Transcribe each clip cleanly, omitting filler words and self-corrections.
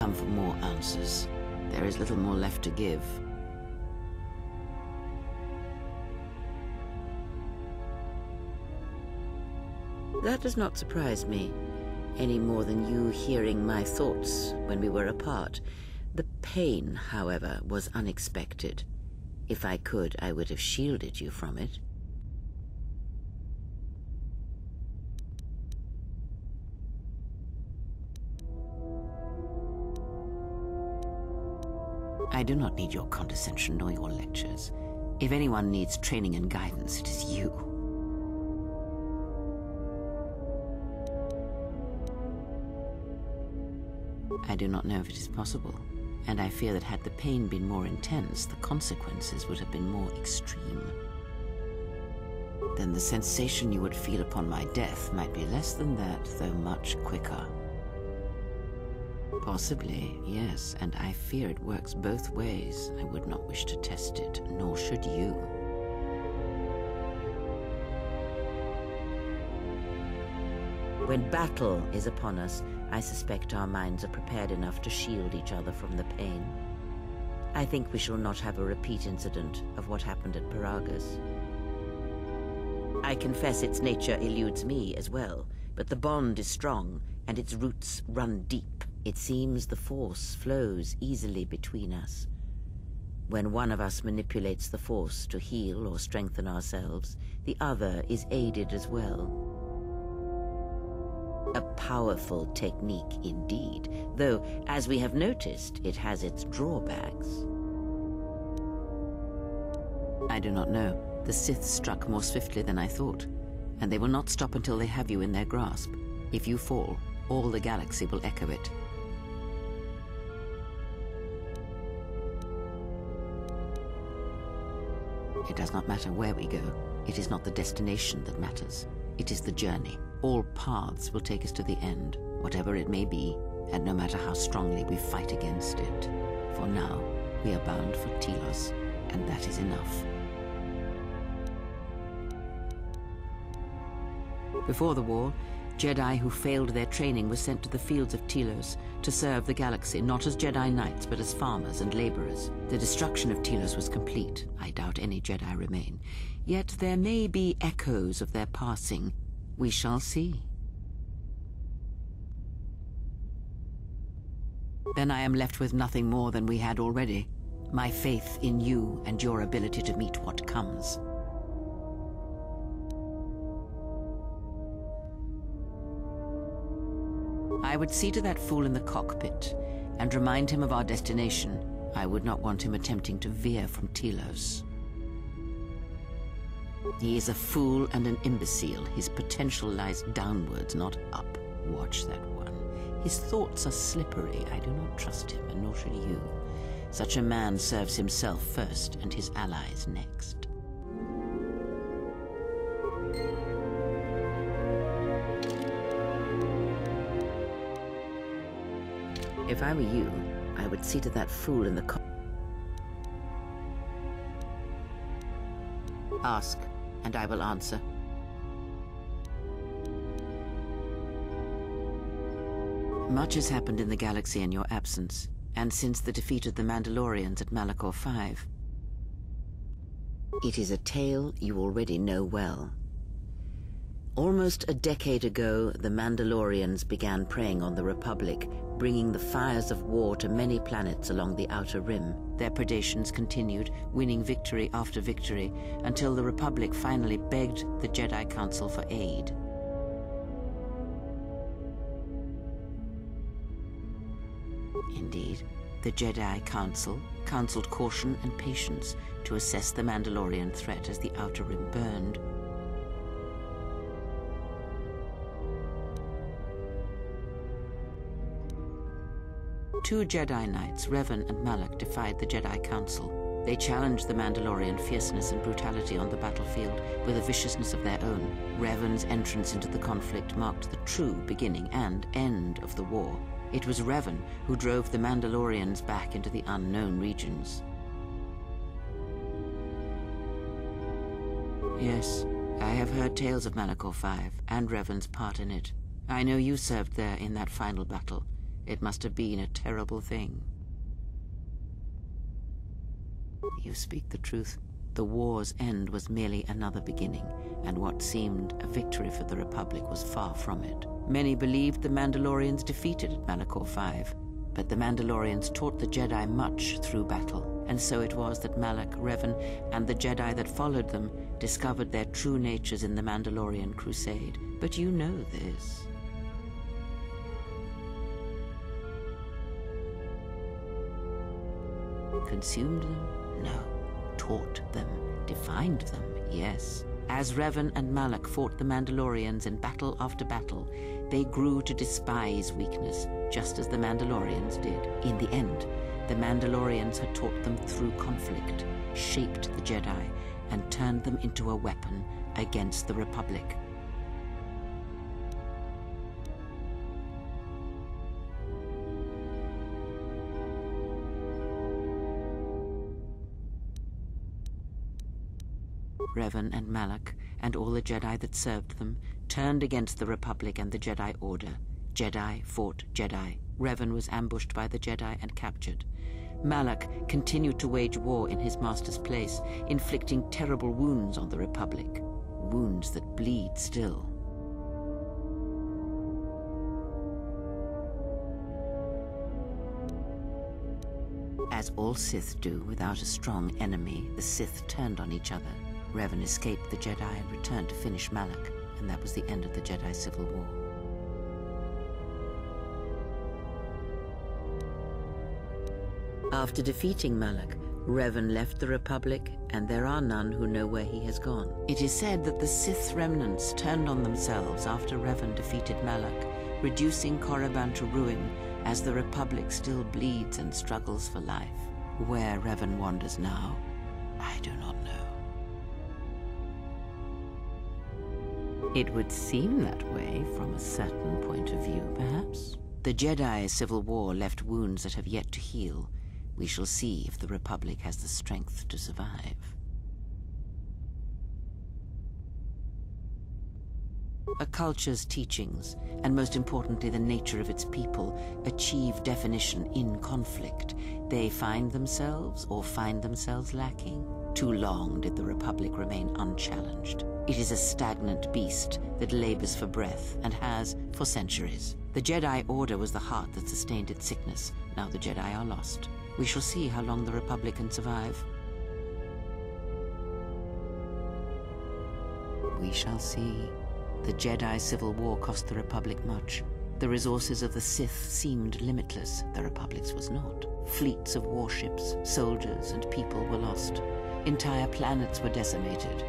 Come for more answers. There is little more left to give. That does not surprise me, any more than you hearing my thoughts when we were apart. The pain, however, was unexpected. If I could, I would have shielded you from it. I do not need your condescension nor your lectures. If anyone needs training and guidance, it is you. I do not know if it is possible, and I fear that had the pain been more intense, the consequences would have been more extreme. Then the sensation you would feel upon my death might be less than that, though much quicker. Possibly, yes, and I fear it works both ways. I would not wish to test it, nor should you. When battle is upon us, I suspect our minds are prepared enough to shield each other from the pain. I think we shall not have a repeat incident of what happened at Paragus. I confess its nature eludes me as well, but the bond is strong, and its roots run deep. It seems the force flows easily between us. When one of us manipulates the force to heal or strengthen ourselves, the other is aided as well. A powerful technique indeed, though, as we have noticed, it has its drawbacks. I do not know. The Sith struck more swiftly than I thought, and they will not stop until they have you in their grasp. If you fall, all the galaxy will echo it. It does not matter where we go. It is not the destination that matters. It is the journey. All paths will take us to the end, whatever it may be, and no matter how strongly we fight against it. For now, we are bound for Telos, and that is enough. Before the war, Jedi who failed their training were sent to the fields of Telos to serve the galaxy, not as Jedi Knights, but as farmers and laborers. The destruction of Telos was complete. I doubt any Jedi remain. Yet there may be echoes of their passing. We shall see. Then I am left with nothing more than we had already. My faith in you and your ability to meet what comes. I would see to that fool in the cockpit and remind him of our destination. I would not want him attempting to veer from Telos. He is a fool and an imbecile. His potential lies downwards, not up. Watch that one. His thoughts are slippery. I do not trust him, and nor should you. Such a man serves himself first and his allies next. If I were you, I would see to that fool in the Ask, and I will answer. Much has happened in the galaxy in your absence, and since the defeat of the Mandalorians at Malachor 5. It is a tale you already know well. Almost a decade ago, the Mandalorians began preying on the Republic, bringing the fires of war to many planets along the Outer Rim. Their predations continued, winning victory after victory, until the Republic finally begged the Jedi Council for aid. Indeed, the Jedi Council counseled caution and patience to assess the Mandalorian threat as the Outer Rim burned. Two Jedi Knights, Revan and Malak, defied the Jedi Council. They challenged the Mandalorian fierceness and brutality on the battlefield with a viciousness of their own. Revan's entrance into the conflict marked the true beginning and end of the war. It was Revan who drove the Mandalorians back into the unknown regions. Yes, I have heard tales of Malachor 5 and Revan's part in it. I know you served there in that final battle, It must have been a terrible thing. You speak the truth. The war's end was merely another beginning, and what seemed a victory for the Republic was far from it. Many believed the Mandalorians defeated at Malachor V, but the Mandalorians taught the Jedi much through battle, and so it was that Malak, Revan, and the Jedi that followed them discovered their true natures in the Mandalorian crusade. But you know this. Consumed them? No. Taught them. Defined them? Yes. As Revan and Malak fought the Mandalorians in battle after battle, they grew to despise weakness, just as the Mandalorians did. In the end, the Mandalorians had taught them through conflict, shaped the Jedi, and turned them into a weapon against the Republic. Revan and Malak, and all the Jedi that served them, turned against the Republic and the Jedi Order. Jedi fought Jedi. Revan was ambushed by the Jedi and captured. Malak continued to wage war in his master's place, inflicting terrible wounds on the Republic. Wounds that bleed still. As all Sith do, without a strong enemy, the Sith turned on each other. Revan escaped the Jedi and returned to finish Malak, and that was the end of the Jedi Civil War. After defeating Malak, Revan left the Republic, and there are none who know where he has gone. It is said that the Sith remnants turned on themselves after Revan defeated Malak, reducing Korriban to ruin as the Republic still bleeds and struggles for life. Where Revan wanders now, I do not know. It would seem that way from a certain point of view, perhaps. The Jedi Civil War left wounds that have yet to heal. We shall see if the Republic has the strength to survive. A culture's teachings, and most importantly the nature of its people, achieve definition in conflict. They find themselves or find themselves lacking. Too long did the Republic remain unchallenged. It is a stagnant beast that labors for breath and has for centuries. The Jedi Order was the heart that sustained its sickness. Now the Jedi are lost. We shall see how long the Republic can survive. We shall see. The Jedi Civil War cost the Republic much. The resources of the Sith seemed limitless. The Republic's was not. Fleets of warships, soldiers, and people were lost. Entire planets were decimated,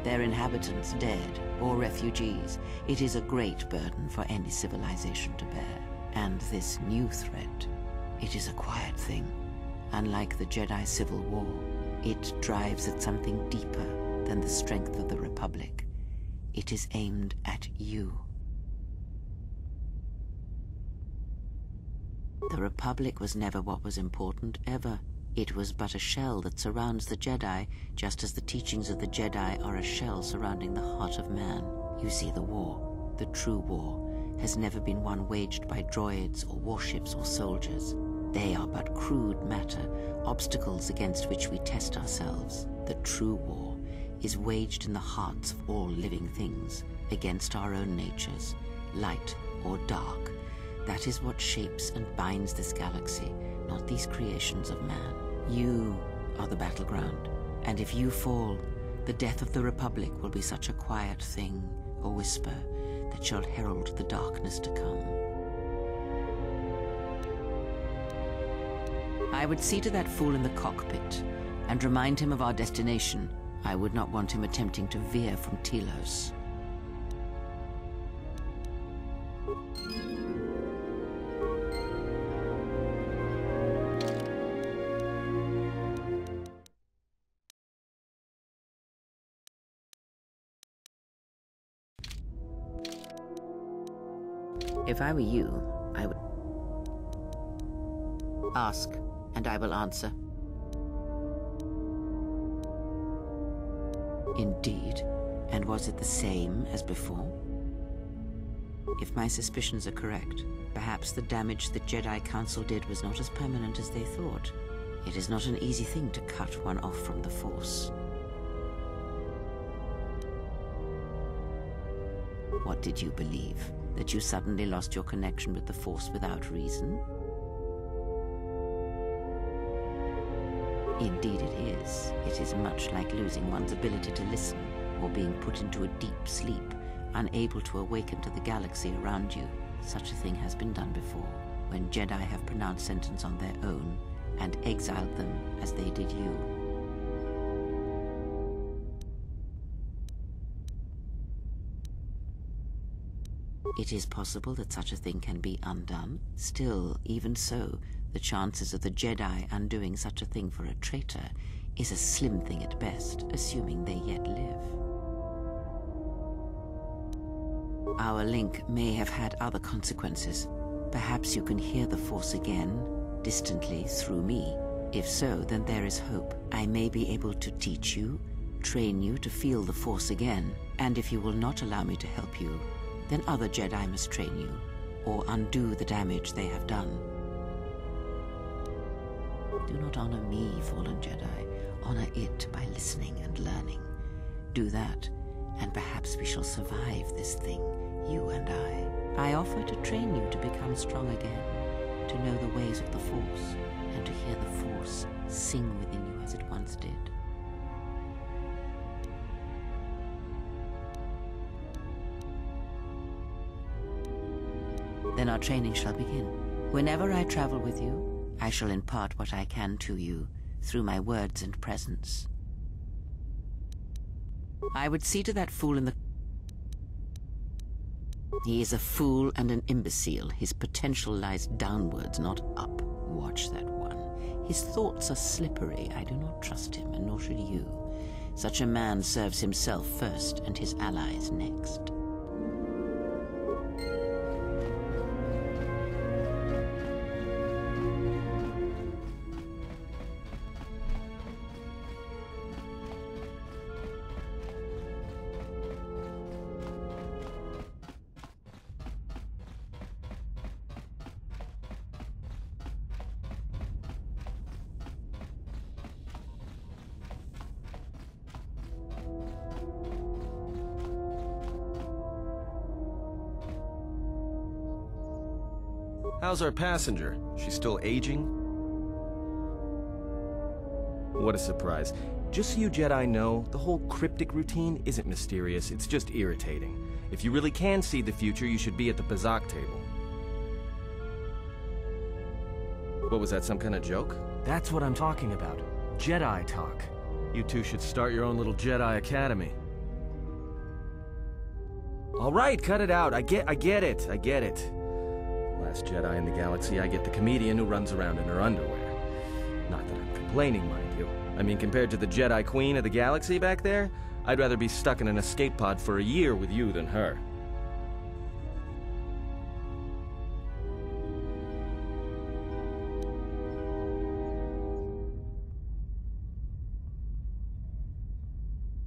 their inhabitants dead or refugees. It is a great burden for any civilization to bear. And this new threat, it is a quiet thing. Unlike the Jedi Civil War, it drives at something deeper than the strength of the Republic. It is aimed at you. The Republic was never what was important, ever. It was but a shell that surrounds the Jedi, just as the teachings of the Jedi are a shell surrounding the heart of man. You see, the war, the true war, has never been one waged by droids or warships or soldiers. They are but crude matter, obstacles against which we test ourselves. The true war is waged in the hearts of all living things, against our own natures, light or dark. That is what shapes and binds this galaxy, not these creations of man. You are the battleground, and if you fall, the death of the Republic will be such a quiet thing, a whisper, that shall herald the darkness to come. I would see to that fool in the cockpit, and remind him of our destination. I would not want him attempting to veer from Telos. If I were you, I would ask, and I will answer. Indeed. And was it the same as before? If my suspicions are correct, perhaps the damage the Jedi Council did was not as permanent as they thought. It is not an easy thing to cut one off from the Force. What did you believe? That you suddenly lost your connection with the Force without reason? Indeed it is. It is much like losing one's ability to listen, or being put into a deep sleep, unable to awaken to the galaxy around you. Such a thing has been done before, when Jedi have pronounced sentence on their own, and exiled them as they did you. It is possible that such a thing can be undone. Still, even so, the chances of the Jedi undoing such a thing for a traitor is a slim thing at best, assuming they yet live. Our link may have had other consequences. Perhaps you can hear the Force again, distantly, through me. If so, then there is hope. I may be able to teach you, train you to feel the Force again, and if you will not allow me to help you, then other Jedi must train you, or undo the damage they have done. Do not honor me, fallen Jedi. Honor it by listening and learning. Do that, and perhaps we shall survive this thing, you and I. I offer to train you to become strong again, to know the ways of the Force, and to hear the Force sing within you as it once did. Then our training shall begin. Whenever I travel with you, I shall impart what I can to you through my words and presence. I would see to that fool in the... He is a fool and an imbecile. His potential lies downwards, not up. Watch that one. His thoughts are slippery. I do not trust him, and nor should you. Such a man serves himself first, and his allies next. How's our passenger? She's still aging? What a surprise. Just so you Jedi know, the whole cryptic routine isn't mysterious, it's just irritating. If you really can see the future, you should be at the Pazak table. What was that, some kind of joke? That's what I'm talking about. Jedi talk. You two should start your own little Jedi Academy. All right, cut it out. I get it. Last Jedi in the galaxy, I get the comedian who runs around in her underwear. Not that I'm complaining, mind you. I mean, compared to the Jedi Queen of the galaxy back there, I'd rather be stuck in an escape pod for a year with you than her.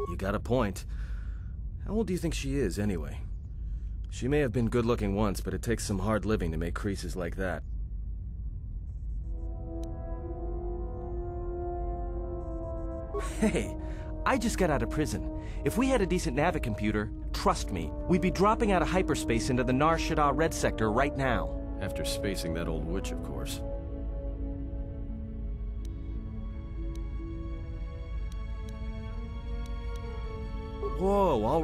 You got a point. How old do you think she is, anyway? She may have been good-looking once, but it takes some hard living to make creases like that. Hey, I just got out of prison. If we had a decent navicomputer, trust me, we'd be dropping out of hyperspace into the Nar Shaddaa Red Sector right now. After spacing that old witch, of course. Whoa, all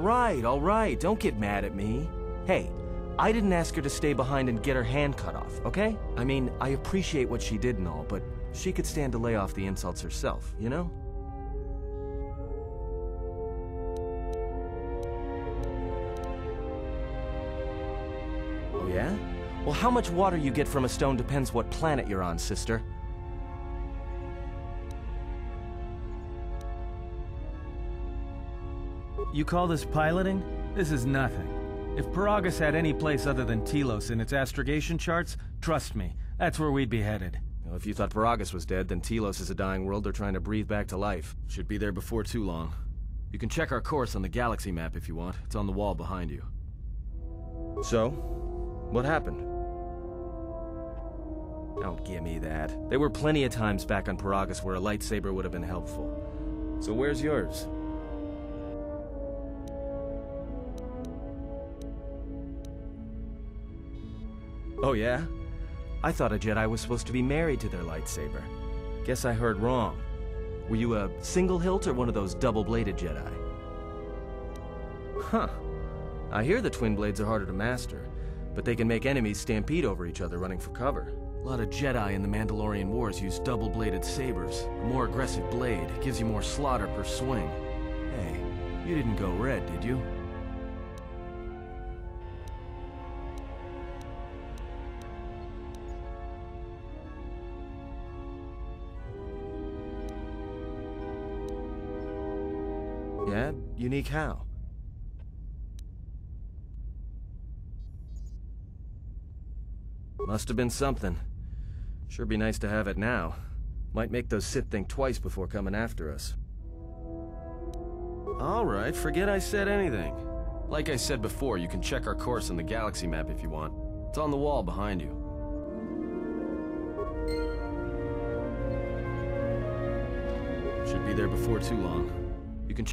right, don't get mad at me. Hey, I didn't ask her to stay behind and get her hand cut off, okay? I mean, I appreciate what she did and all, but she could stand to lay off the insults herself, you know? Oh yeah? Well, how much water you get from a stone depends what planet you're on, sister. You call this piloting? This is nothing. If Paragus had any place other than Telos in its astrogation charts, trust me, that's where we'd be headed. Well, if you thought Paragus was dead, then Telos is a dying world they're trying to breathe back to life. Should be there before too long. You can check our course on the galaxy map if you want. It's on the wall behind you. So, what happened? Don't give me that. There were plenty of times back on Paragus where a lightsaber would have been helpful. So where's yours? Oh yeah? I thought a Jedi was supposed to be married to their lightsaber. Guess I heard wrong. Were you a single hilt or one of those double-bladed Jedi? Huh. I hear the twin blades are harder to master, but they can make enemies stampede over each other running for cover. A lot of Jedi in the Mandalorian Wars use double-bladed sabers. A more aggressive blade gives you more slaughter per swing. Hey, you didn't go red, did you? Yeah? Unique how? Must have been something. Sure be nice to have it now. Might make those Sith think twice before coming after us. Alright, forget I said anything. Like I said before, you can check our course on the galaxy map if you want. It's on the wall behind you. Should be there before too long. You can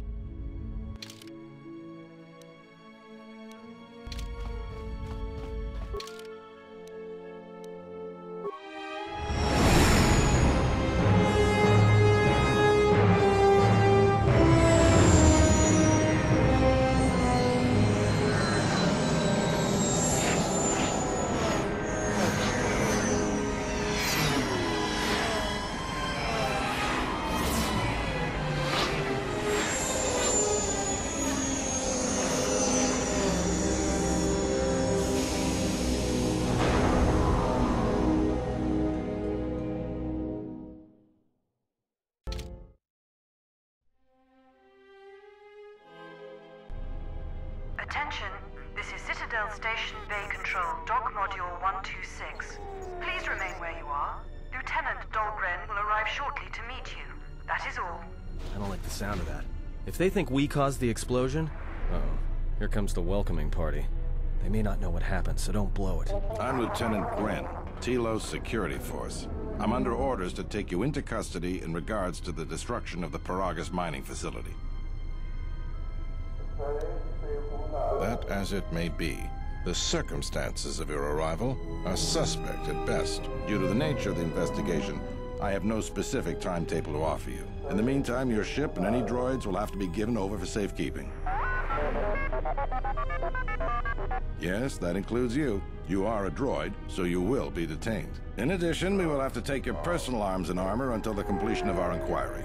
Attention, this is Citadel Station Bay Control, Dock Module 126. Please remain where you are. Lieutenant Dahlgren will arrive shortly to meet you. That is all. I don't like the sound of that. If they think we caused the explosion... Uh-oh. Here comes the welcoming party. They may not know what happened, so don't blow it. I'm Lieutenant Gren, Telos Security Force. I'm under orders to take you into custody in regards to the destruction of the Paragus mining facility. That as it may be, the circumstances of your arrival are suspect at best. Due to the nature of the investigation, I have no specific timetable to offer you. In the meantime, your ship and any droids will have to be given over for safekeeping. Yes, that includes you. You are a droid, so you will be detained. In addition, we will have to take your personal arms and armor until the completion of our inquiry.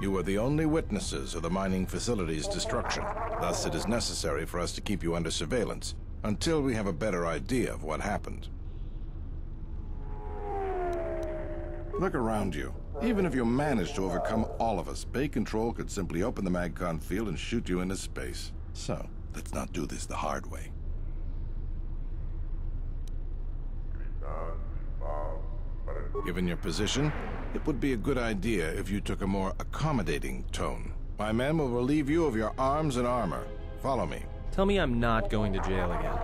You are the only witnesses of the mining facility's destruction. Thus, it is necessary for us to keep you under surveillance until we have a better idea of what happened. Look around you. Even if you manage to overcome all of us, Bay Control could simply open the MagCon field and shoot you into space. So, let's not do this the hard way. Given your position, it would be a good idea if you took a more accommodating tone. My men will relieve you of your arms and armor. Follow me. Tell me I'm not going to jail again.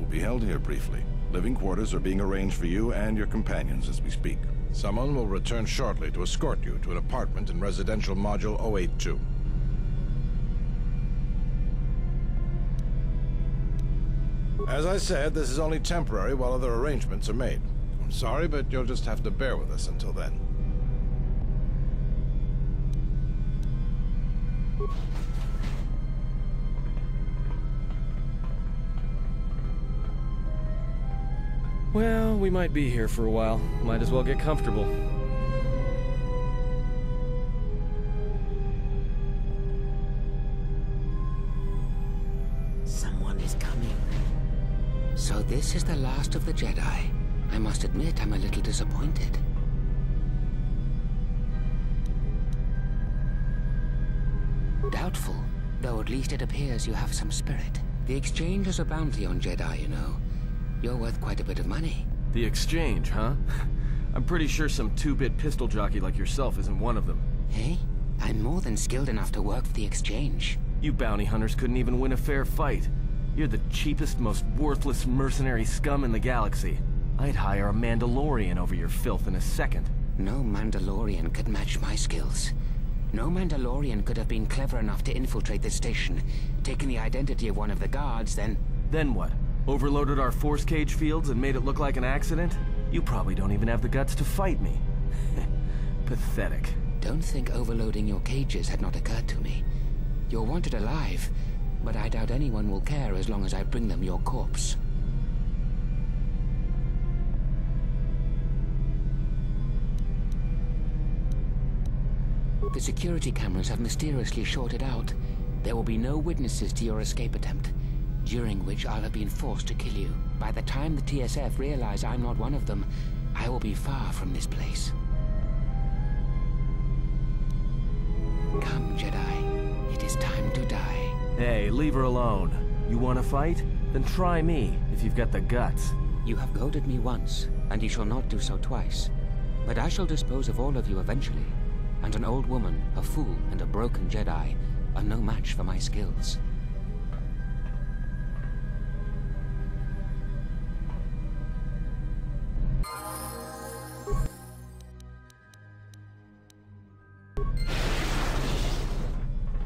Be held here briefly. Living quarters are being arranged for you and your companions as we speak. Someone will return shortly to escort you to an apartment in residential module 082. As I said, this is only temporary while other arrangements are made. I'm sorry, but you'll just have to bear with us until then. Well, we might be here for a while. Might as well get comfortable. Someone is coming. So this is the last of the Jedi. I must admit I'm a little disappointed. Doubtful, though at least it appears you have some spirit. The exchange is a bounty on Jedi, you know. You're worth quite a bit of money. The exchange, huh? I'm pretty sure some two-bit pistol jockey like yourself isn't one of them. Hey, I'm more than skilled enough to work for the exchange. You bounty hunters couldn't even win a fair fight. You're the cheapest, most worthless mercenary scum in the galaxy. I'd hire a Mandalorian over your filth in a second. No Mandalorian could match my skills. No Mandalorian could have been clever enough to infiltrate this station, taken the identity of one of the guards, then... Then what? Overloaded our force cage fields and made it look like an accident? You probably don't even have the guts to fight me. Pathetic. Don't think overloading your cages had not occurred to me. You're wanted alive, but I doubt anyone will care as long as I bring them your corpse. The security cameras have mysteriously shorted out. There will be no witnesses to your escape attempt, during which I'll have been forced to kill you. By the time the TSF realize I'm not one of them, I will be far from this place. Come, Jedi. It is time to die. Hey, leave her alone. You want to fight? Then try me, if you've got the guts. You have goaded me once, and you shall not do so twice. But I shall dispose of all of you eventually. And an old woman, a fool, and a broken Jedi are no match for my skills.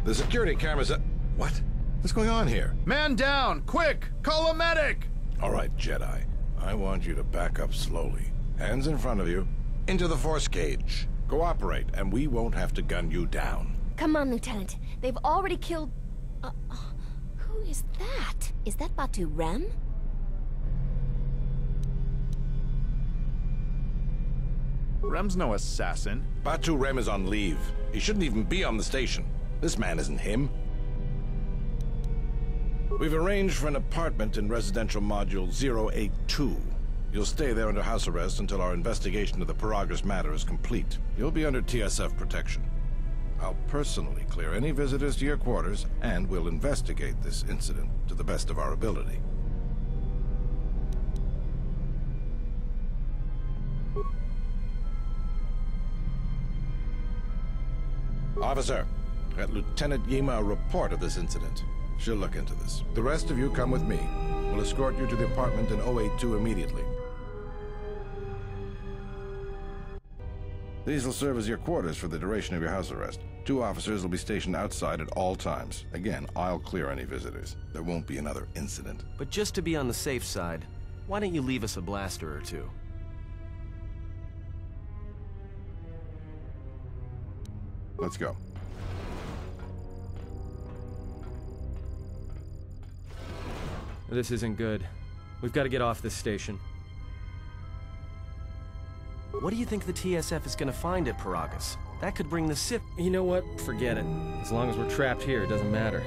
The security cameras are... What? What's going on here? Man down! Quick! Call a medic! All right, Jedi. I want you to back up slowly. Hands in front of you. Into the force cage. Cooperate, and we won't have to gun you down. Come on, Lieutenant. They've already killed... who is that? Is that Batu Rem? Rem's no assassin. Batu Rem is on leave. He shouldn't even be on the station. This man isn't him. We've arranged for an apartment in Residential Module 082. You'll stay there under house arrest until our investigation of the Paragus matter is complete. You'll be under TSF protection. I'll personally clear any visitors to your quarters, and we'll investigate this incident to the best of our ability. Officer, get Lieutenant Yima a report of this incident. She'll look into this. The rest of you come with me. We'll escort you to the apartment in 082 immediately. These will serve as your quarters for the duration of your house arrest. 2 officers will be stationed outside at all times. Again, I'll clear any visitors. There won't be another incident. But just to be on the safe side, why don't you leave us a blaster or two? Let's go. This isn't good. We've got to get off this station. What do you think the TSF is going to find at Paragus? That could bring the Sith... You know what? Forget it. As long as we're trapped here, it doesn't matter.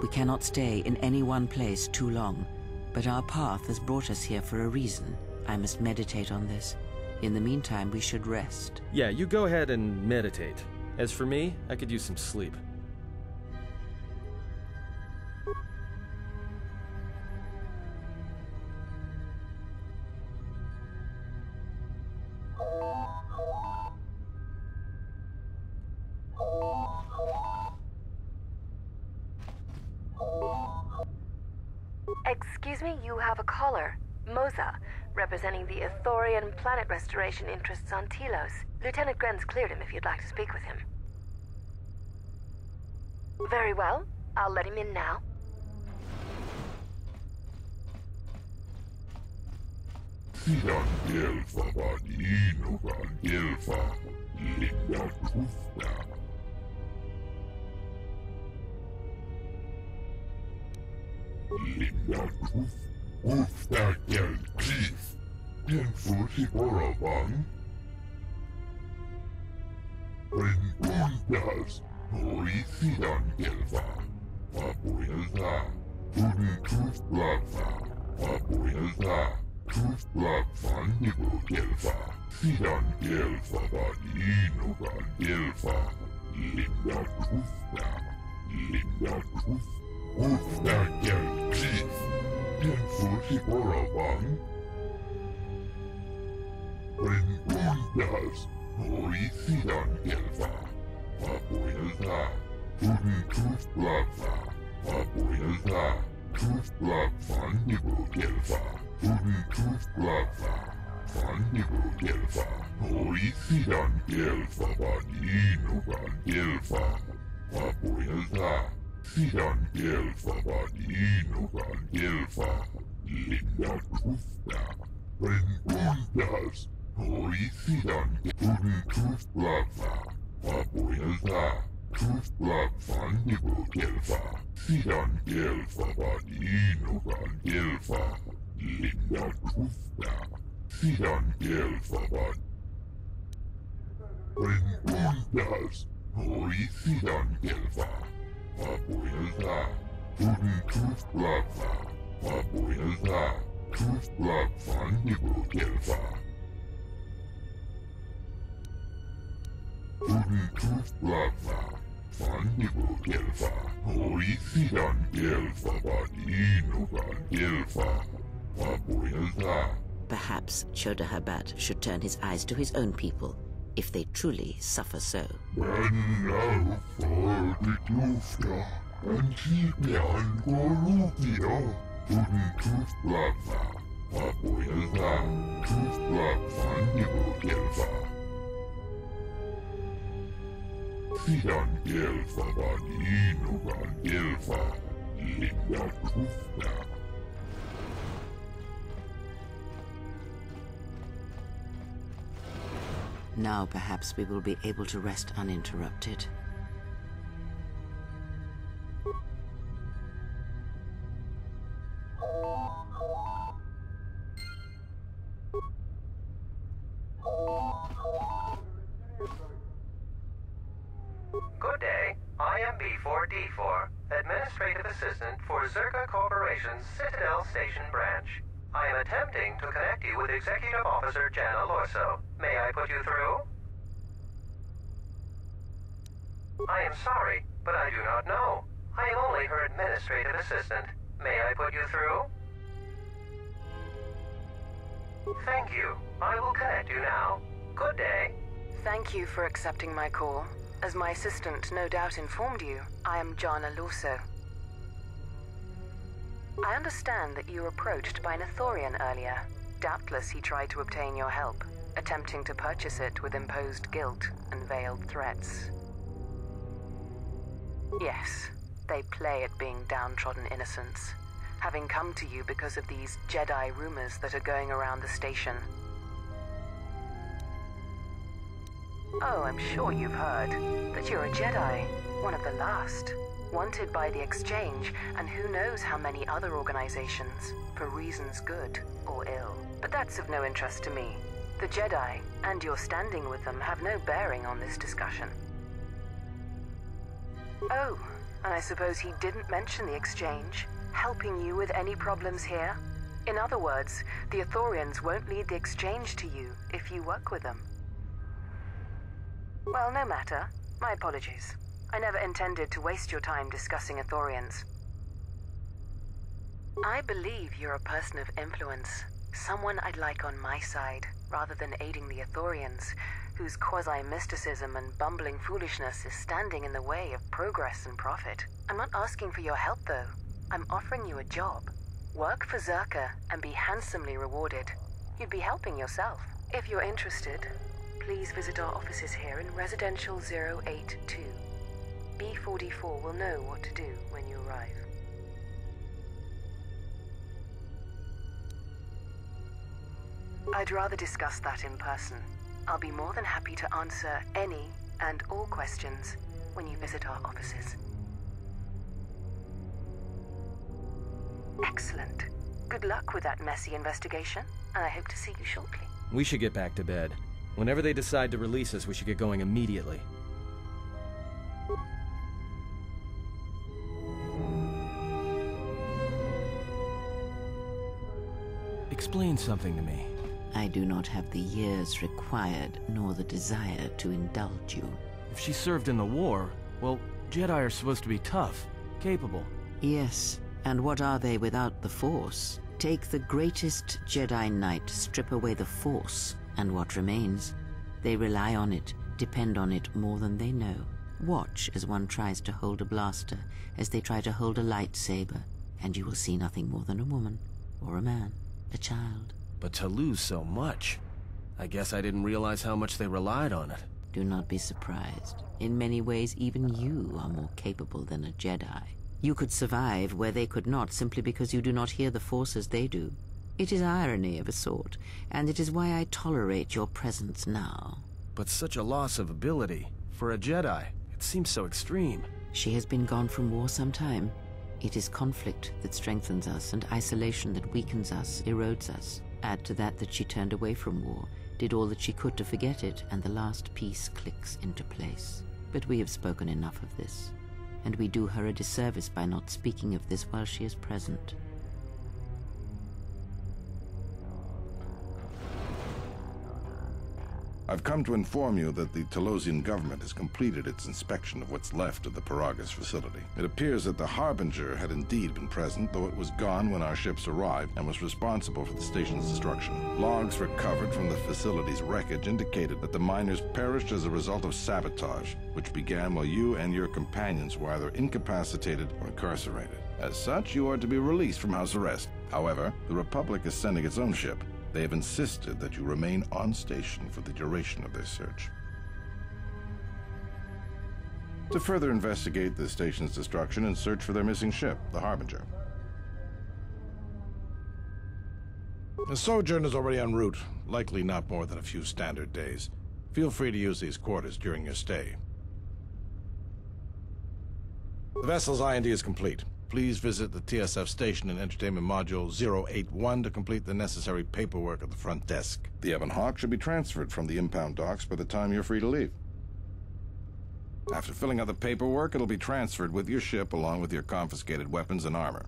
We cannot stay in any one place too long, but our path has brought us here for a reason. I must meditate on this. In the meantime, we should rest. Yeah, you go ahead and meditate. As for me, I could use some sleep. Excuse me, you have a caller. Moza, representing the Ithorian planet restoration interests on Telos. Lieutenant Grenz cleared him if you'd like to speak with him. Very well. I'll let him in now. Perhaps Chodahabat should turn his eyes to his own people, if they truly suffer so. Now perhaps we will be able to rest uninterrupted. Good day. I am B4D4, Administrative Assistant for Zerka Corporation's Citadel Station branch. I am attempting to connect you with Executive Officer Jana Lorso. May I put you through? I am sorry, but I do not know. I am only her administrative assistant. May I put you through? Thank you. I will connect you now. Good day. Thank you for accepting my call. As my assistant no doubt informed you, I am Jana Lorso. I understand that you were approached by an Ithorian earlier. Doubtless he tried to obtain your help, attempting to purchase it with imposed guilt and veiled threats. Yes, they play at being downtrodden innocents, having come to you because of these Jedi rumors that are going around the station. Oh, I'm sure you've heard that you're a Jedi, one of the last. Wanted by the Exchange, and who knows how many other organizations, for reasons good or ill. But that's of no interest to me. The Jedi, and your standing with them, have no bearing on this discussion. Oh, and I suppose he didn't mention the Exchange, helping you with any problems here? In other words, the Ithorians won't lead the Exchange to you if you work with them. Well, no matter. My apologies. I never intended to waste your time discussing Ithorians. I believe you're a person of influence, someone I'd like on my side, rather than aiding the Ithorians, whose quasi-mysticism and bumbling foolishness is standing in the way of progress and profit. I'm not asking for your help, though. I'm offering you a job. Work for Zerka and be handsomely rewarded. You'd be helping yourself. If you're interested, please visit our offices here in Residential 082. B44 will know what to do when you arrive. I'd rather discuss that in person. I'll be more than happy to answer any and all questions when you visit our offices. Excellent. Good luck with that messy investigation, and I hope to see you shortly. We should get back to bed. Whenever they decide to release us, we should get going immediately. explain something to me? I do not have the years required, nor the desire to indulge you. If she served in the war, well, Jedi are supposed to be tough, capable. Yes, and what are they without the Force? Take the greatest Jedi Knight, strip away the Force, and what remains? They rely on it, depend on it more than they know. Watch as one tries to hold a blaster, as they try to hold a lightsaber, and you will see nothing more than a woman, or a man, a child. But to lose so much, I guess I didn't realize how much they relied on it. Do not be surprised. In many ways, even you are more capable than a Jedi. You could survive where they could not simply because you do not hear the Force as they do. It is irony of a sort, and it is why I tolerate your presence now. But such a loss of ability, for a Jedi, it seems so extreme. She has been gone from war some time. It is conflict that strengthens us, and isolation that weakens us, erodes us. Add to that she turned away from war, did all that she could to forget it, and the last piece clicks into place. But we have spoken enough of this, and we do her a disservice by not speaking of this while she is present. I've come to inform you that the Telosian government has completed its inspection of what's left of the Paragus facility. It appears that the Harbinger had indeed been present, though it was gone when our ships arrived and was responsible for the station's destruction. Logs recovered from the facility's wreckage indicated that the miners perished as a result of sabotage, which began while you and your companions were either incapacitated or incarcerated. As such, you are to be released from house arrest. However, the Republic is sending its own ship. They have insisted that you remain on station for the duration of their search. To further investigate the station's destruction and search for their missing ship, the Harbinger. The sojourn is already en route, likely not more than a few standard days. Feel free to use these quarters during your stay. The vessel's IND is complete. Please visit the TSF station and entertainment module 081 to complete the necessary paperwork at the front desk. The Ebon Hawk should be transferred from the impound docks by the time you're free to leave. After filling out the paperwork, it'll be transferred with your ship along with your confiscated weapons and armor.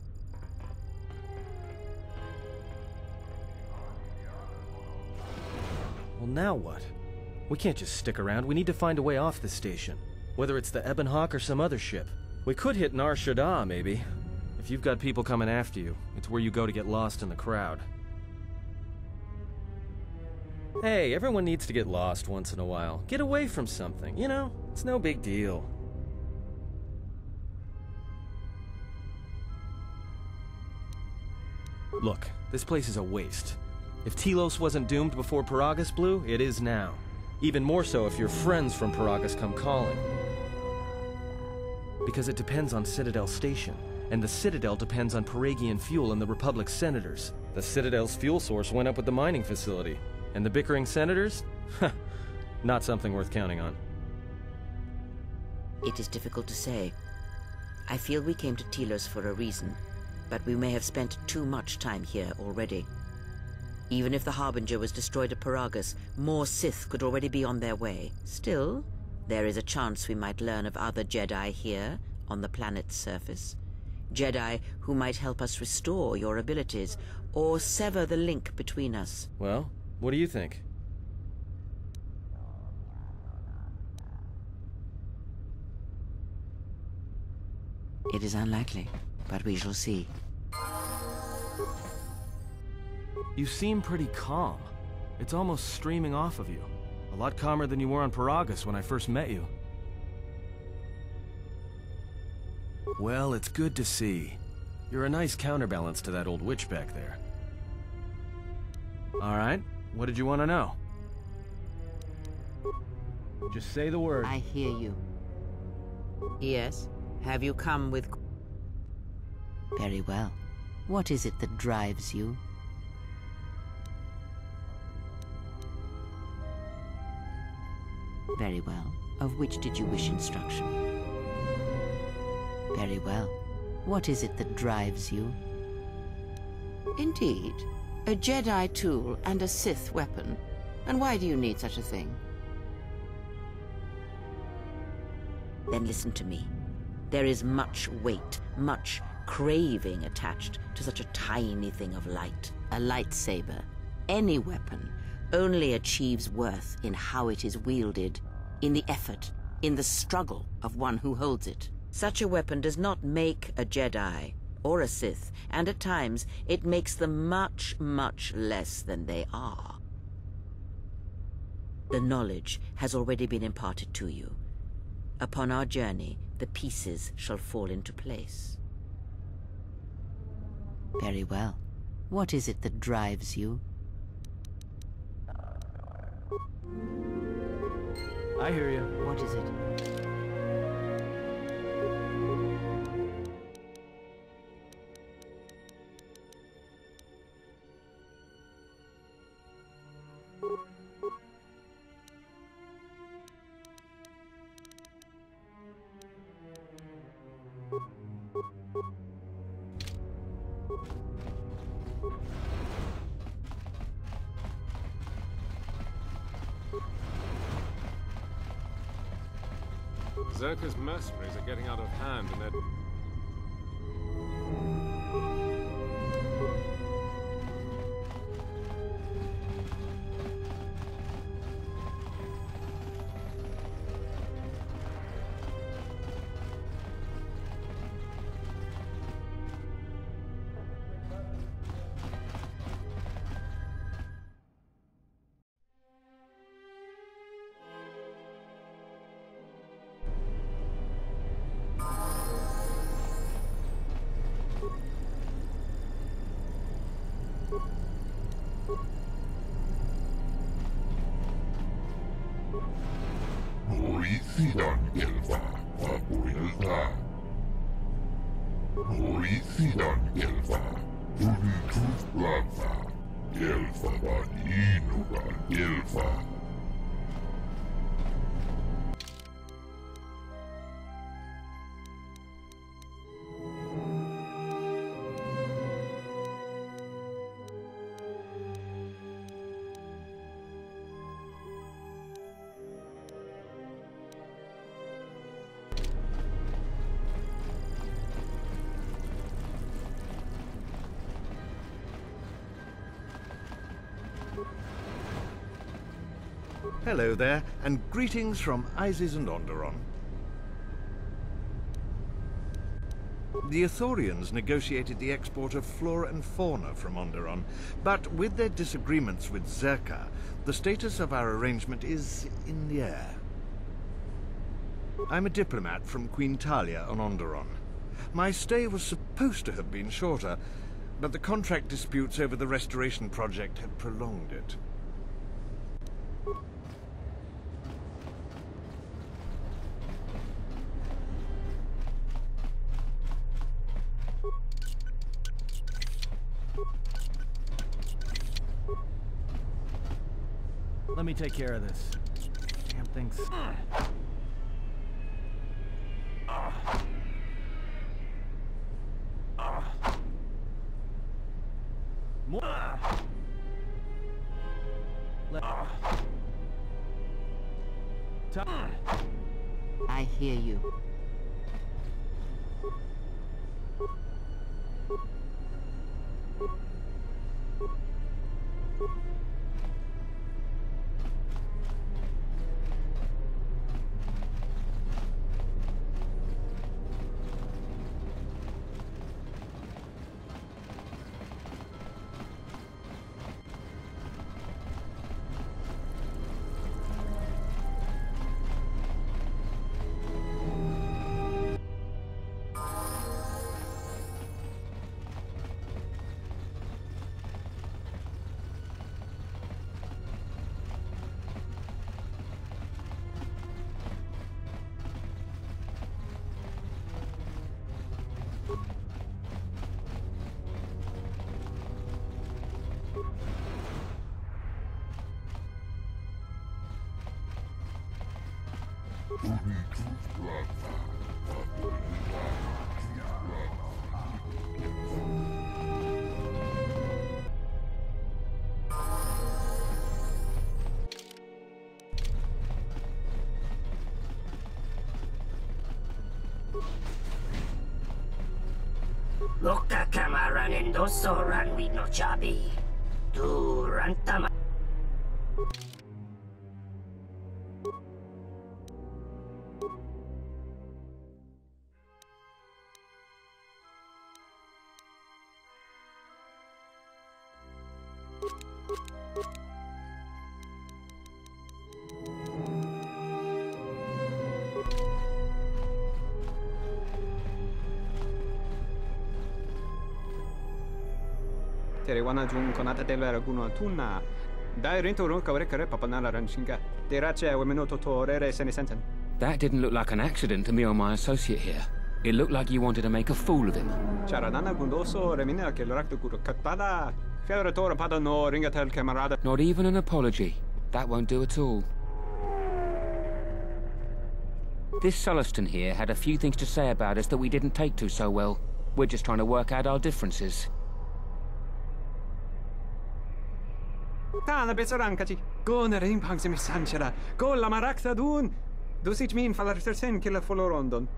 Well, now what? We can't just stick around. We need to find a way off this station. Whether it's the Ebon Hawk or some other ship. We could hit Nar Shaddaa, maybe. If you've got people coming after you, it's where you go to get lost in the crowd. Hey, everyone needs to get lost once in a while. Get away from something, you know? It's no big deal. Look, this place is a waste. If Telos wasn't doomed before Paragus blew, it is now. Even more so if your friends from Paragus come calling. Because it depends on Citadel Station, and the Citadel depends on Paragian fuel and the Republic's senators. The Citadel's fuel source went up with the mining facility, and the bickering senators? Not something worth counting on. It is difficult to say. I feel we came to Telos for a reason, but we may have spent too much time here already. Even if the Harbinger was destroyed at Paragus, more Sith could already be on their way. Still, there is a chance we might learn of other Jedi here, on the planet's surface. Jedi who might help us restore your abilities, or sever the link between us. Well, what do you think? It is unlikely, but we shall see. You seem pretty calm. It's almost streaming off of you. A lot calmer than you were on Paragus when I first met you. Well, it's good to see. You're a nice counterbalance to that old witch back there. Alright, what did you want to know? Just say the word. I hear you. Yes? Have you come with... Very well. What is it that drives you? Very well. Of which did you wish instruction? Very well. What is it that drives you? Indeed. A Jedi tool and a Sith weapon. And why do you need such a thing? Then listen to me. There is much weight, much craving attached to such a tiny thing of light. A lightsaber, any weapon, only achieves worth in how it is wielded, in the effort, in the struggle of one who holds it. Such a weapon does not make a Jedi or a Sith, and at times it makes them much, much less than they are. The knowledge has already been imparted to you. Upon our journey, the pieces shall fall into place. Very well. What is it that drives you? I hear you. What is it? Zerka's mercenaries are getting out of hand and they're... Hello there, and greetings from Isis and Onderon. The Ithorians negotiated the export of flora and fauna from Onderon, but with their disagreements with Zerka, the status of our arrangement is in the air. I'm a diplomat from Queen Talia on Onderon. My stay was supposed to have been shorter, but the contract disputes over the restoration project have prolonged it. Let me take care of this. Damn things. I hear you. Lokka kamaranin dosoran with no chabi. Durantama. Terewana jung konata delera guno tunna. Dai rinto run kare papanala ranshinga. Derache wemenoto torere senesenten. That didn't look like an accident to me or my associate here. It looked like you wanted to make a fool of him. Charanana gundoso remina che l'orakto guru katpada. Fiora tora pada no ringatel camarada. Not even an apology. That won't do at all. This Sulluston here had a few things to say about us that we didn't take to so well. We're just trying to work out our differences. Tana besarankachi. Go na ring pang semi sanchera. Go la marakta dun. Dosich min falartersen killa folorondon.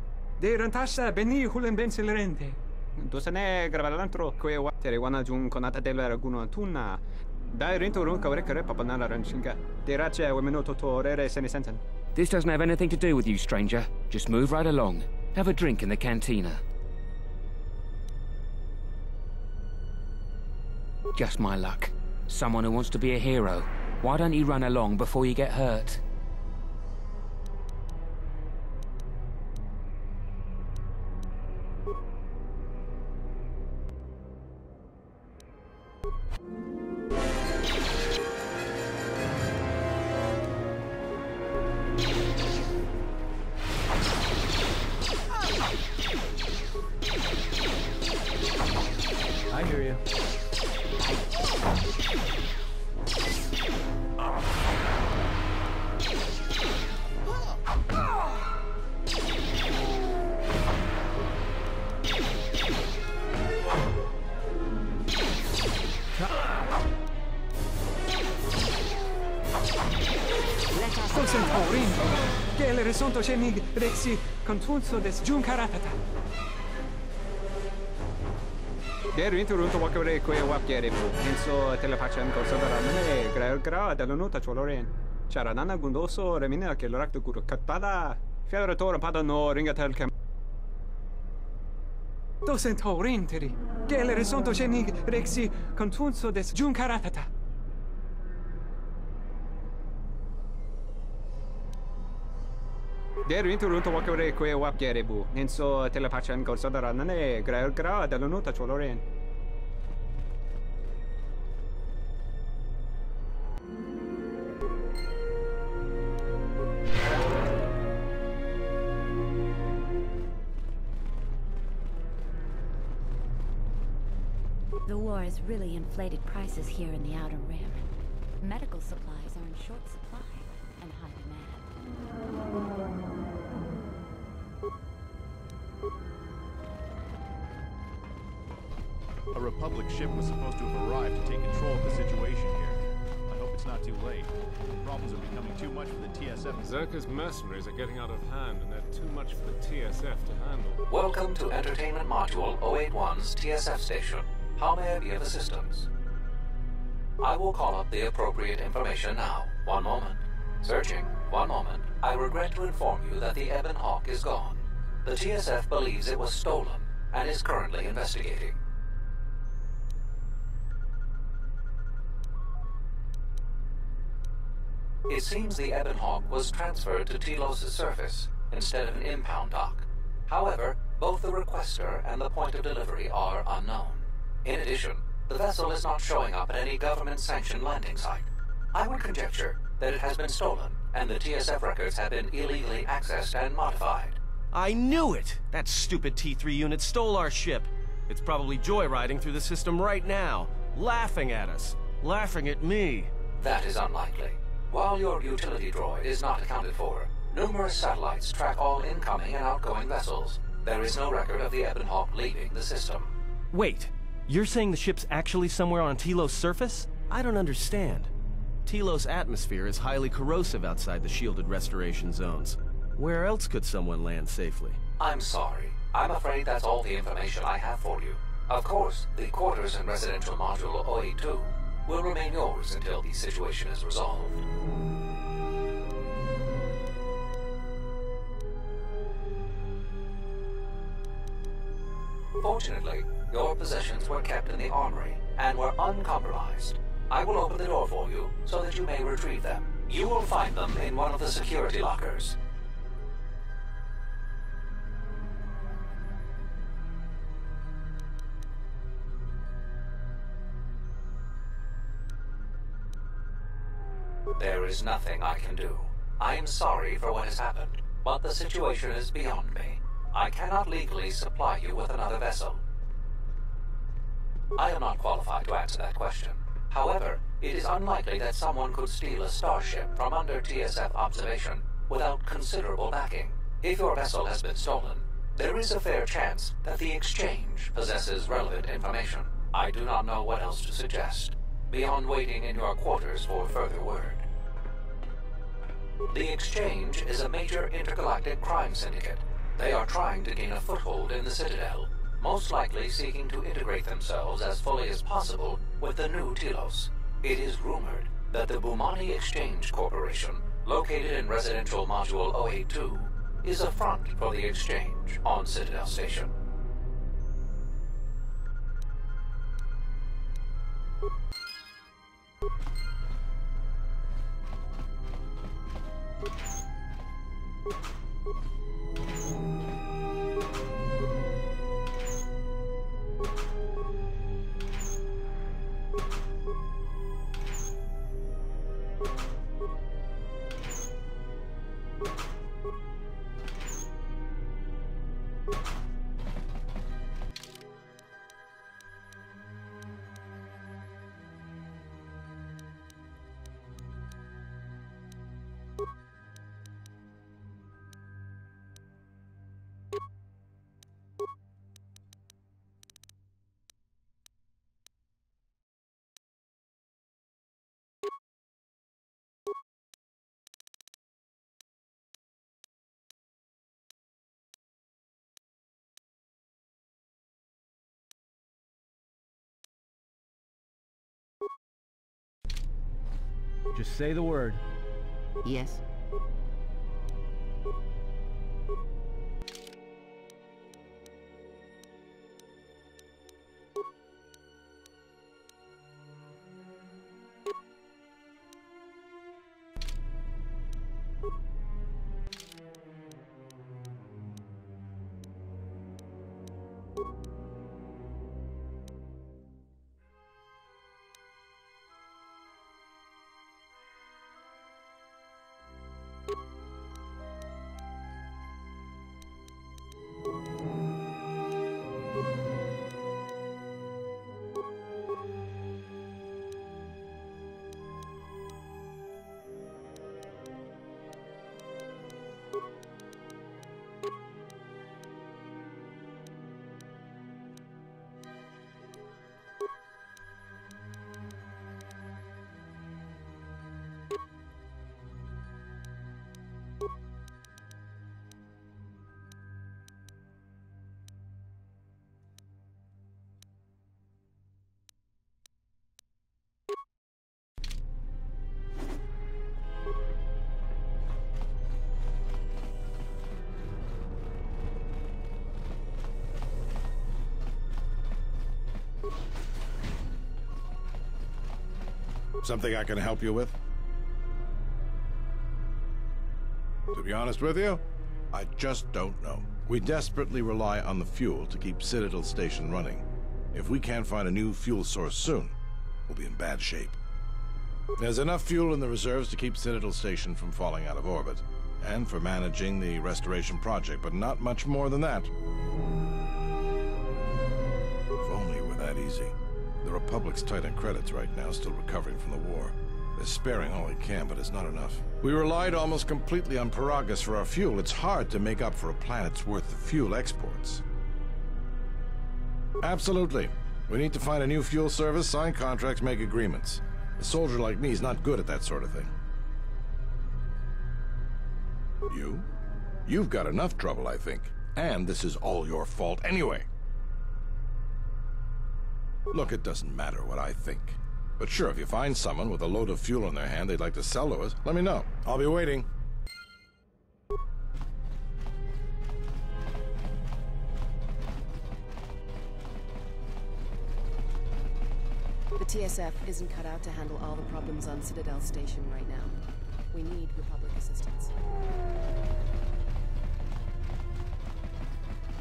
De rantasha beni hulen benselerente. Dosane gravalantro que terewana jun konata delera guno tunna. Dai rinto run kare papanala ranshinga. Derache wemenoto torere senesenten. This doesn't have anything to do with you, stranger. Just move right along. Have a drink in the cantina. Just my luck. Someone who wants to be a hero. Why don't you run along before you get hurt? I hear you. Che le risonto cenig rexi contunso des giuncaratata. Der interrunto wakare ko wakere bu. Enso telepachan ko sodaramane gra dall'onuta choloren. Charanana gundoso remina che l'orakto guru katpada. Fiora tora pada no ringatel cam. Docent horinteri. Che le risonto cenig rexi contunso des giuncaratata. Der interrunto wakare ko wakere bu. Enso telepachan ko sodaramane gra dall'onuta choloren. The war has really inflated prices here in the Outer Rim. Medical supplies are in short supply and high demand. A Republic ship was supposed to have arrived to take control of the situation here. I hope it's not too late. Problems are becoming too much for the TSF. Zerka's mercenaries are getting out of hand, and they're too much for the TSF to handle. Welcome to Entertainment Module 081's TSF station. How may I be of assistance? I will call up the appropriate information now. One moment. Searching. One moment. I regret to inform you that the Ebon Hawk is gone. The TSF believes it was stolen and is currently investigating. It seems the Ebon Hawk was transferred to Telos' surface instead of an impound dock. However, both the requester and the point of delivery are unknown. In addition, the vessel is not showing up at any government-sanctioned landing site. I would conjecture that it has been stolen, and the TSF records have been illegally accessed and modified. I knew it! That stupid T3 unit stole our ship. It's probably joyriding through the system right now, laughing at us, laughing at me. That is unlikely. While your utility droid is not accounted for, numerous satellites track all incoming and outgoing vessels. There is no record of the Ebon Hawk leaving the system. Wait, you're saying the ship's actually somewhere on Telos' surface? I don't understand. Telos' atmosphere is highly corrosive outside the shielded restoration zones. Where else could someone land safely? I'm sorry. I'm afraid that's all the information I have for you. Of course, the quarters in Residential Module OA2 will remain yours until the situation is resolved. Fortunately, your possessions were kept in the armory and were uncompromised. I will open the door for you so that you may retrieve them. You will find them in one of the security lockers. There is nothing I can do. I am sorry for what has happened, but the situation is beyond me. I cannot legally supply you with another vessel. I am not qualified to answer that question. However, it is unlikely that someone could steal a starship from under TSF observation without considerable backing. If your vessel has been stolen, there is a fair chance that the Exchange possesses relevant information. I do not know what else to suggest, beyond waiting in your quarters for further word. The Exchange is a major intergalactic crime syndicate. They are trying to gain a foothold in the Citadel, most likely seeking to integrate themselves as fully as possible with the new Telos. It is rumored that the Bumani Exchange Corporation, located in Residential Module OA2, is a front for the Exchange on Citadel Station. Just say the word. Yes? Something I can help you with? To be honest with you, I just don't know. We desperately rely on the fuel to keep Citadel Station running. If we can't find a new fuel source soon, we'll be in bad shape. There's enough fuel in the reserves to keep Citadel Station from falling out of orbit, and for managing the restoration project, but not much more than that. If only it were that easy. The Republic's tight on credits right now, still recovering from the war. They're sparing all they can, but it's not enough. We relied almost completely on Paragus for our fuel. It's hard to make up for a planet's worth of fuel exports. Absolutely. We need to find a new fuel service, sign contracts, make agreements. A soldier like me is not good at that sort of thing. You? You've got enough trouble, I think. And this is all your fault anyway. Look, it doesn't matter what I think. But sure, if you find someone with a load of fuel in their hand they'd like to sell to us, let me know. I'll be waiting. The TSF isn't cut out to handle all the problems on Citadel Station right now. We need Republic assistance.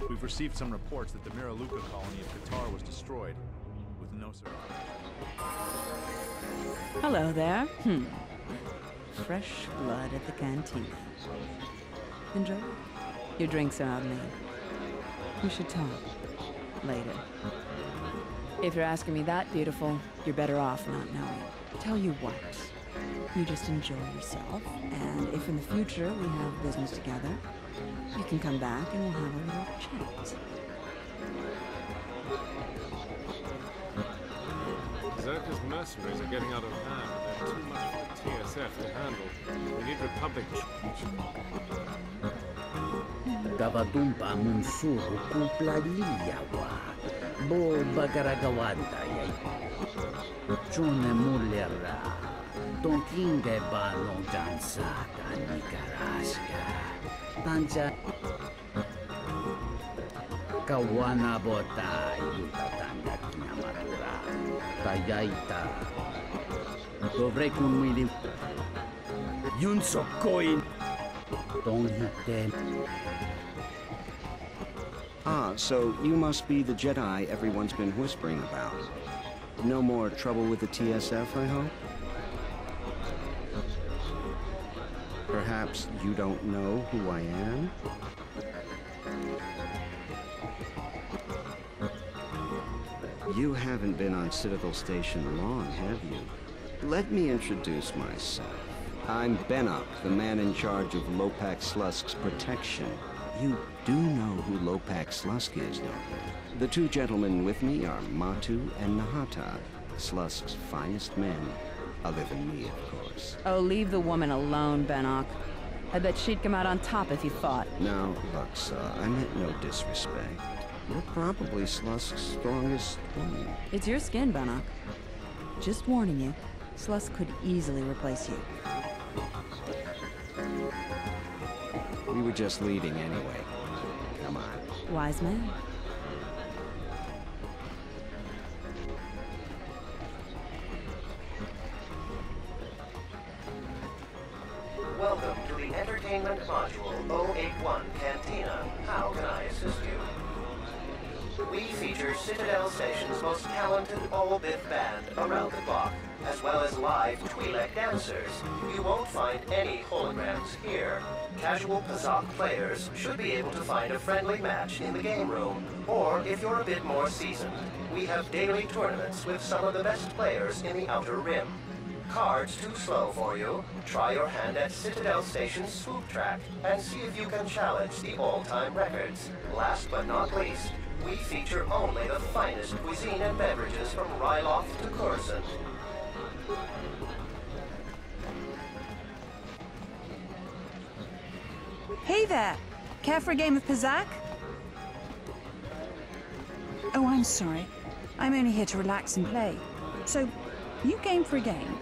We've received some reports that the Miraluka colony of Qatar was destroyed, with no survivors. Hello there. Fresh blood at the cantina. Enjoy. Your drinks are out, man. We should talk. Later. If you're asking me that, beautiful, you're better off not knowing. Tell you what. You just enjoy yourself, and if in the future we have business together, you can come back and we'll have a little chat. Zerka's mercenaries are getting out of hand, and they're too much for the TSF to handle. We need Republic. Gavadumpa Munsuru Kuplaliyawa. Bo Bagaragawanda yay. Chune Mullera. Donkinge Bano Jansaka Nikaraska. Tanja Kawana Bota Yutatanga Kinamatura. Tayaita. Dovrei Kunmili Yunsokoin. Don't hit them. Ah, so you must be the Jedi everyone's been whispering about. No more trouble with the TSF, I hope? Perhaps you don't know who I am? You haven't been on Citadel Station long, have you? Let me introduce myself. I'm Bennock, the man in charge of Lopak Slusk's protection. You do know who Lopak Slusk is, don't you? The two gentlemen with me are Matu and Nahata, Slusk's finest men, other than me, of course. Oh, leave the woman alone, Bennock. I bet she'd come out on top if you fought. Now, Luxa, I meant no disrespect. You're probably Slusk's strongest woman. It's your skin, Bennock. Just warning you, Slusk could easily replace you. We were just leaving anyway. Come on. Wise man. Welcome to the Entertainment Module 081 Cantina. How can I assist you? We feature Citadel Station's most talented all-bit band around the clock, as well as live Twi'lek dancers. You won't find any holograms here. Casual Pazak players should be able to find a friendly match in the game room, or if you're a bit more seasoned, we have daily tournaments with some of the best players in the Outer Rim. Cards too slow for you? Try your hand at Citadel Station's swoop track and see if you can challenge the all-time records. Last but not least, we feature only the finest cuisine and beverages from Ryloth to Coruscant. Hey there! Care for a game of Pazak? Oh, I'm sorry. I'm only here to relax and play. So, you game for a game?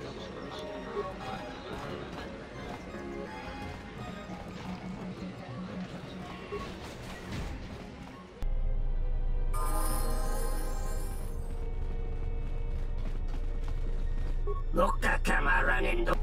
Loka Camaranindo.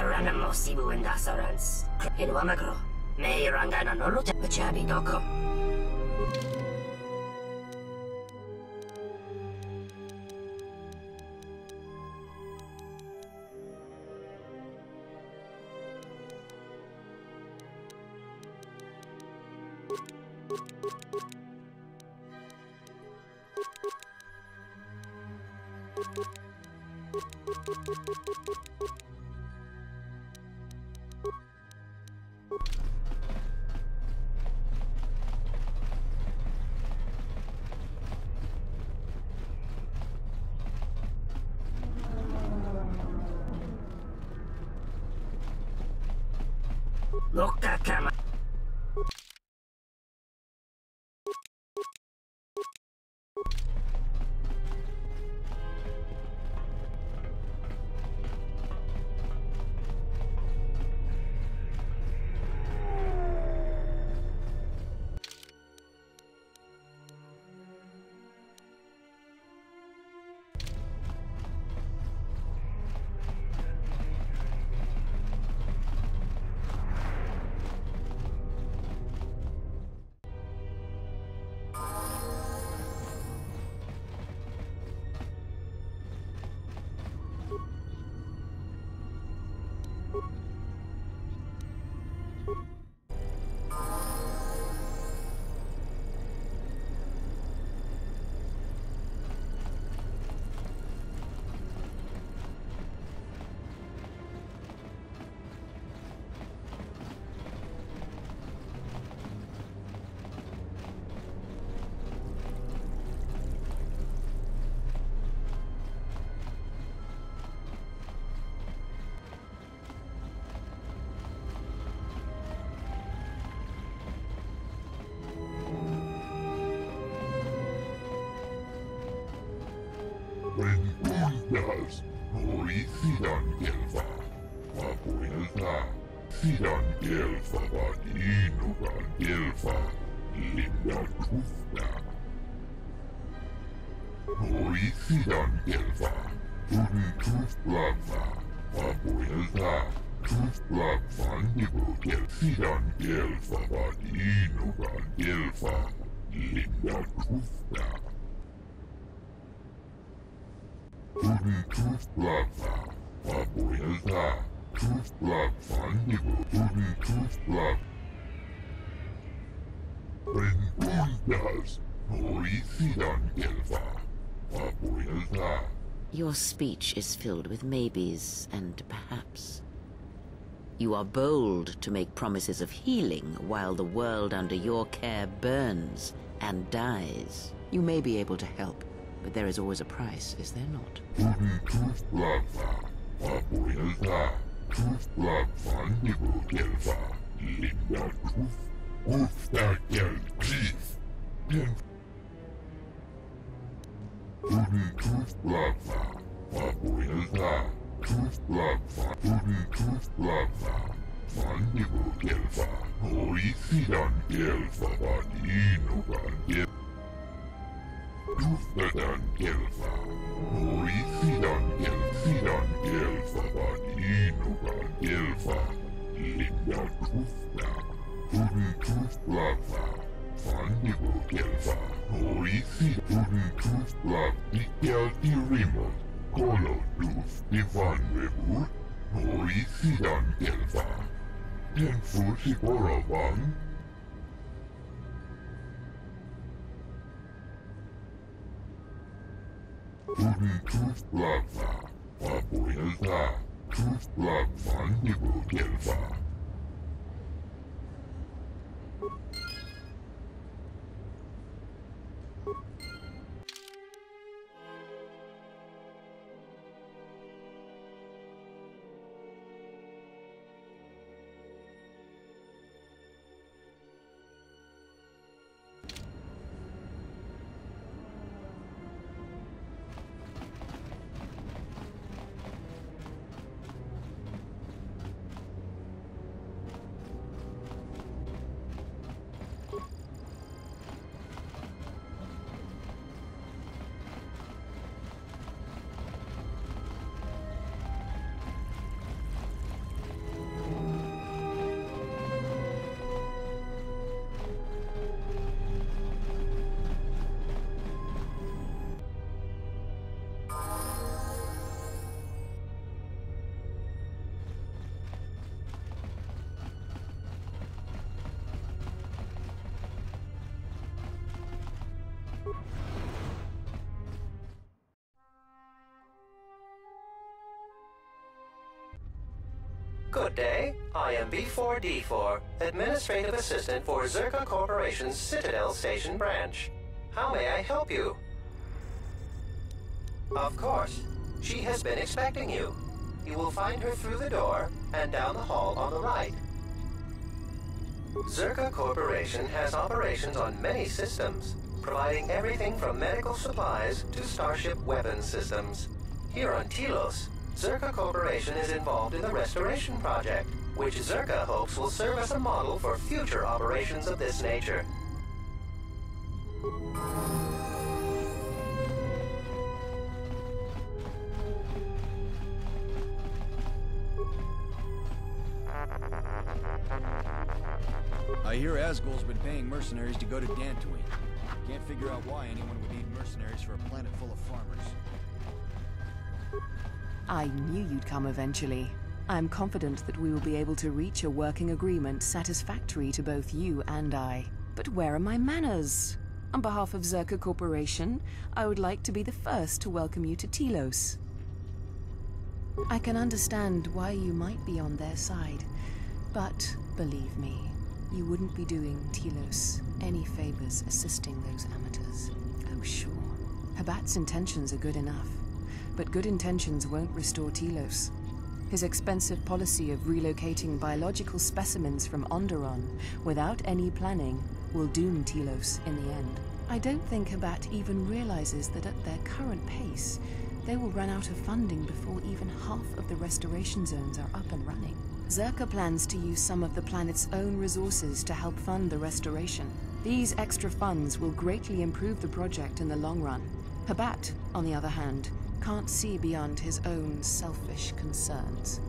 Karana Mosibu and Dasarans. In Wamagro. May Rangana Noluta Chabi Doko. Look at camera. Rengundas, Hori Sidan Gelfa, Papuelta, Sidan Gelfa, Vadinogan Gelfa, Linda Kufna. Hori Sidan Gelfa, Tudin Kuflava, Papuelta, Kuflav Vandigo Gel, Sidan Gelfa, Vadinogan Gelfa, Linda Kufna. Tudin Kuflava, Papuelta, Kuflav Vandigo, Tudin Kuflav. Rengundas, Hori Sidan Gelfa, Papuelta. Your speech is filled with maybes and perhaps. You are bold to make promises of healing while the world under your care burns and dies. You may be able to help, but there is always a price, is there not? Tudin Kuflava, Papuelta, Kuflav Vandigo Gelfa, Linda Kuf. Ufta Gel Chief. Tudin Kuflava, Papuelta, Kuflava, Tudin Kuflava, Vandigo Gelfa, Hori Sidan Gelfa, Vadinogan Gelfa. Kufnadan Gelfa, Hori Sidan Gelfa, Vadinogan Gelfa, Linda Kufna. Tudin Kuflava, Vandigo Gelfa, Hori Sidan, Tudin Kuflava, Nikel Tirimo, Kolo Duf, Divan Rebut, Hori Sidan Gelfa, Tenfu Sikoravan. Tudin Kuflava, Papuelta, Kuflav Vandigo Gelfa. Good day. I am B4D4, Administrative Assistant for Zerka Corporation's Citadel Station branch. How may I help you? Of course. She has been expecting you. You will find her through the door and down the hall on the right. Zerka Corporation has operations on many systems, providing everything from medical supplies to starship weapons systems. Here on Telos, Zerka Corporation is involved in the restoration project, which Zerka hopes will serve as a model for future operations of this nature. I hear Asgul's been paying mercenaries to go to Dantooine. Can't figure out why anyone would need mercenaries for a planet full of farmers. I knew you'd come eventually. I'm confident that we will be able to reach a working agreement satisfactory to both you and I. But where are my manners? On behalf of Zerka Corporation, I would like to be the first to welcome you to Telos. I can understand why you might be on their side, but believe me, you wouldn't be doing Telos any favors assisting those amateurs. Oh, sure. Habat's intentions are good enough, but good intentions won't restore Telos. His expensive policy of relocating biological specimens from Onderon without any planning will doom Telos in the end. I don't think Habat even realizes that at their current pace, they will run out of funding before even half of the restoration zones are up and running. Zerka plans to use some of the planet's own resources to help fund the restoration. These extra funds will greatly improve the project in the long run. Habat, on the other hand, can't see beyond his own selfish concerns.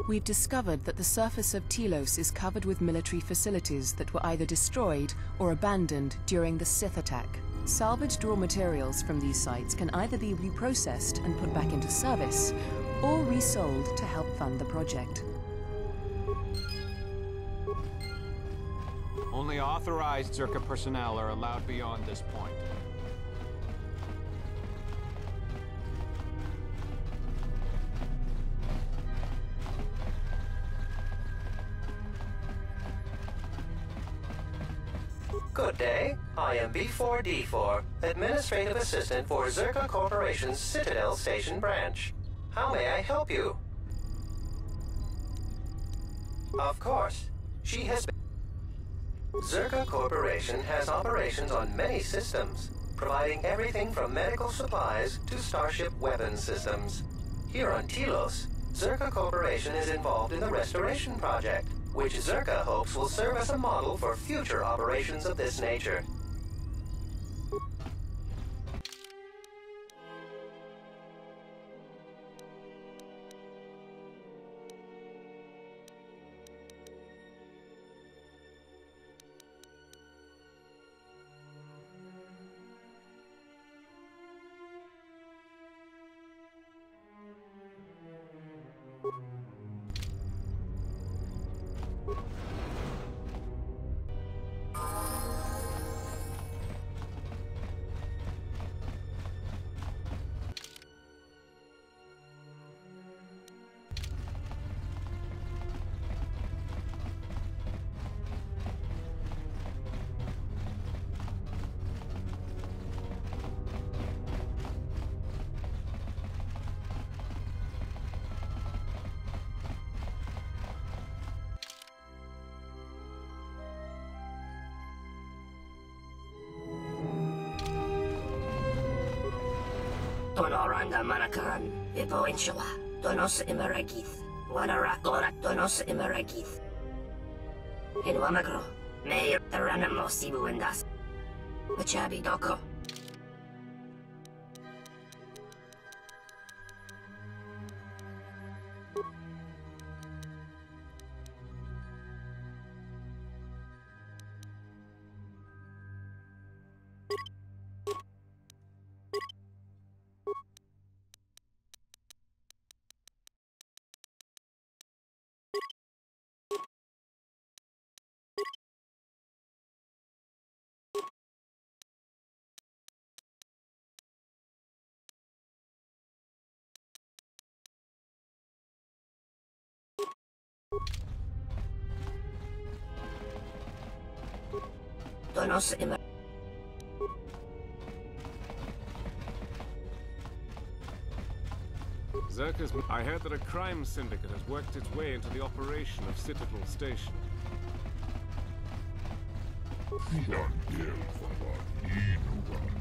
We've discovered that the surface of Telos is covered with military facilities that were either destroyed or abandoned during the Sith attack. Salvaged raw materials from these sites can either be reprocessed and put back into service, or resold to help fund the project. Only authorized Zerka personnel are allowed beyond this point. Good day. I am B4D4, Administrative Assistant for Zerka Corporation's Citadel Station branch. How may I help you? Of course. She has been... Zerka Corporation has operations on many systems, providing everything from medical supplies to starship weapons systems. Here on Telos, Zerka Corporation is involved in the restoration project, which Zerka hopes will serve as a model for future operations of this nature. Tonoranga Manakaran, Ipo Inshawa, Donos Imaragith, Wanarakora, Donos Imaragith. In Wamakro, Mayor Taranamo Sibu and Das. Machabi Doko. Konos Immer. Zerka's... I heard that a crime syndicate has worked its way into the operation of Citadel Station. Sidan Gelfava Inuva